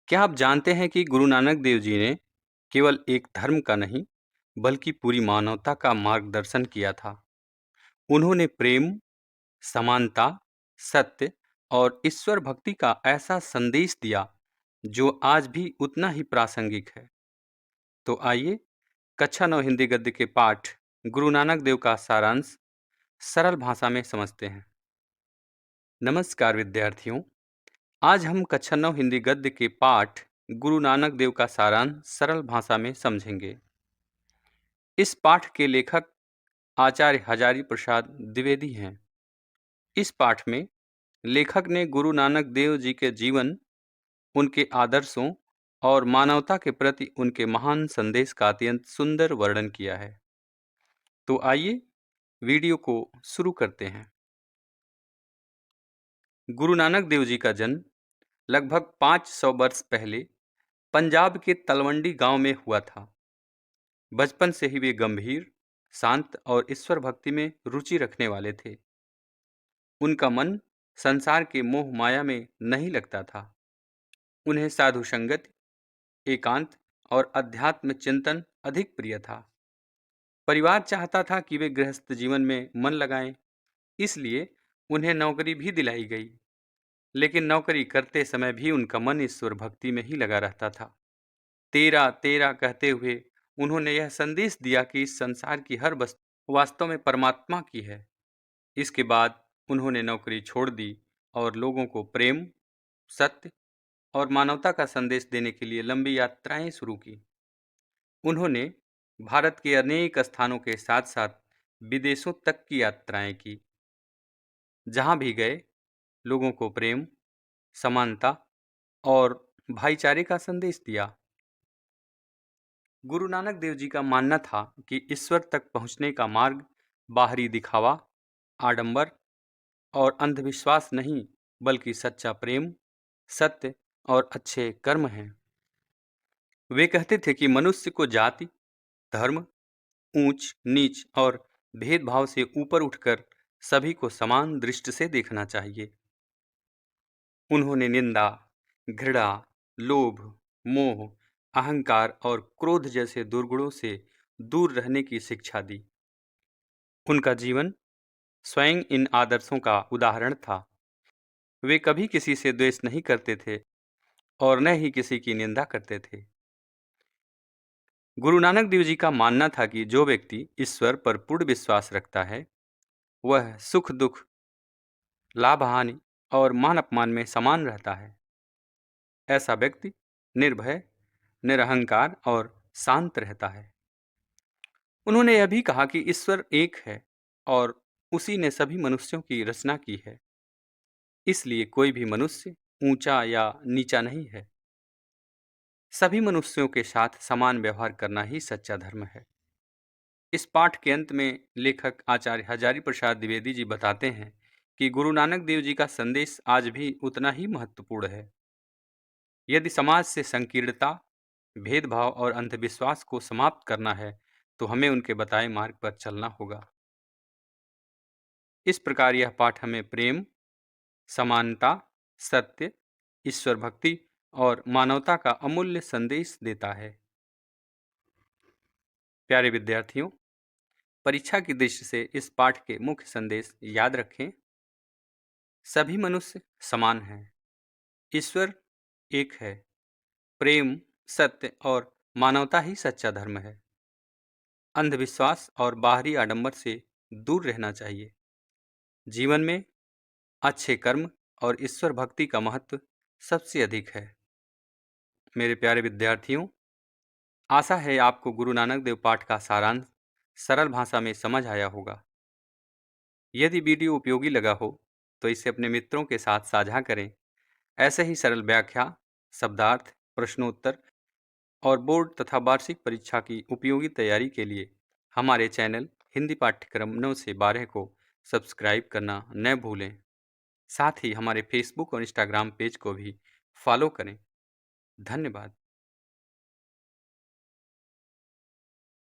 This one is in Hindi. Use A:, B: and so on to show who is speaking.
A: क्या आप जानते हैं कि गुरु नानक देव जी ने केवल एक धर्म का नहीं, बल्कि पूरी मानवता का मार्गदर्शन किया था। उन्होंने प्रेम, समानता, सत्य और ईश्वर भक्ति का ऐसा संदेश दिया, जो आज भी उतना ही प्रासंगिक है। तो आइए, कक्षा 9 हिंदी गद्य के पाठ गुरु नानक देव का सारांश सरल भाषा में समझते हैं। नमस्कार विद्यार्थियों, आज हम कक्षा 9 हिंदी गद्य के पाठ गुरु नानक देव का सारांश सरल भाषा में समझेंगे। इस पाठ के लेखक आचार्य हजारी प्रसाद द्विवेदी हैं। इस पाठ में लेखक ने गुरु नानक देव जी के जीवन, उनके आदर्शों और मानवता के प्रति उनके महान संदेश का अत्यंत सुंदर वर्णन किया है। तो आइए वीडियो को शुरू करते हैं। गुरु नानक देव जी का जन्म लगभग 500 वर्ष पहले पंजाब के तलवंडी गांव में हुआ था। बचपन से ही वे गंभीर, शांत और ईश्वर भक्ति में रुचि रखने वाले थे। उनका मन संसार के मोह माया में नहीं लगता था। उन्हें साधु संगत, एकांत और अध्यात्म चिंतन अधिक प्रिय था। परिवार चाहता था कि वे गृहस्थ जीवन में मन लगाएं, इसलिए उन्हें नौकरी भी दिलाई गई। लेकिन नौकरी करते समय भी उनका मन ईश्वर भक्ति में ही लगा रहता था। तेरा तेरा कहते हुए उन्होंने यह संदेश दिया कि इस संसार की हर वस्तु वास्तव में परमात्मा की है। इसके बाद उन्होंने नौकरी छोड़ दी और लोगों को प्रेम, सत्य और मानवता का संदेश देने के लिए लंबी यात्राएं शुरू की। उन्होंने भारत के अनेक स्थानों के साथ साथ विदेशों तक की यात्राएं की। जहां भी गए, लोगों को प्रेम, समानता और भाईचारे का संदेश दिया। गुरु नानक देव जी का मानना था कि ईश्वर तक पहुंचने का मार्ग बाहरी दिखावा, आडंबर और अंधविश्वास नहीं, बल्कि सच्चा प्रेम, सत्य और अच्छे कर्म हैं। वे कहते थे कि मनुष्य को जाति, धर्म, ऊंच नीच और भेदभाव से ऊपर उठकर सभी को समान दृष्टि से देखना चाहिए। उन्होंने निंदा, घृणा, लोभ, मोह, अहंकार और क्रोध जैसे दुर्गुणों से दूर रहने की शिक्षा दी। उनका जीवन स्वयं इन आदर्शों का उदाहरण था। वे कभी किसी से द्वेष नहीं करते थे और न ही किसी की निंदा करते थे। गुरु नानक देव जी का मानना था कि जो व्यक्ति ईश्वर पर पूर्ण विश्वास रखता है, वह सुख दुख, लाभ हानि और मान अपमान में समान रहता है। ऐसा व्यक्ति निर्भय, निरहंकार और शांत रहता है। उन्होंने यह भी कहा कि ईश्वर एक है और उसी ने सभी मनुष्यों की रचना की है, इसलिए कोई भी मनुष्य ऊंचा या नीचा नहीं है। सभी मनुष्यों के साथ समान व्यवहार करना ही सच्चा धर्म है। इस पाठ के अंत में लेखक आचार्य हजारी प्रसाद द्विवेदी जी बताते हैं कि गुरु नानक देव जी का संदेश आज भी उतना ही महत्वपूर्ण है। यदि समाज से संकीर्णता, भेदभाव और अंधविश्वास को समाप्त करना है, तो हमें उनके बताए मार्ग पर चलना होगा। इस प्रकार यह पाठ हमें प्रेम, समानता, सत्य, ईश्वर भक्ति और मानवता का अमूल्य संदेश देता है। प्यारे विद्यार्थियों, परीक्षा की दृष्टि से इस पाठ के मुख्य संदेश याद रखें। सभी मनुष्य समान हैं, ईश्वर एक है, प्रेम, सत्य और मानवता ही सच्चा धर्म है। अंधविश्वास और बाहरी आडंबर से दूर रहना चाहिए। जीवन में अच्छे कर्म और ईश्वर भक्ति का महत्व सबसे अधिक है। मेरे प्यारे विद्यार्थियों, आशा है आपको गुरु नानक देव पाठ का सारांश सरल भाषा में समझ आया होगा। यदि वीडियो उपयोगी लगा हो तो इसे अपने मित्रों के साथ साझा करें। ऐसे ही सरल व्याख्या, शब्दार्थ, प्रश्नोत्तर और बोर्ड तथा वार्षिक परीक्षा की उपयोगी तैयारी के लिए हमारे चैनल हिंदी पाठ्यक्रम 9 से 12 को सब्सक्राइब करना न भूलें। साथ ही हमारे फेसबुक और इंस्टाग्राम पेज को भी फॉलो करें। धन्यवाद।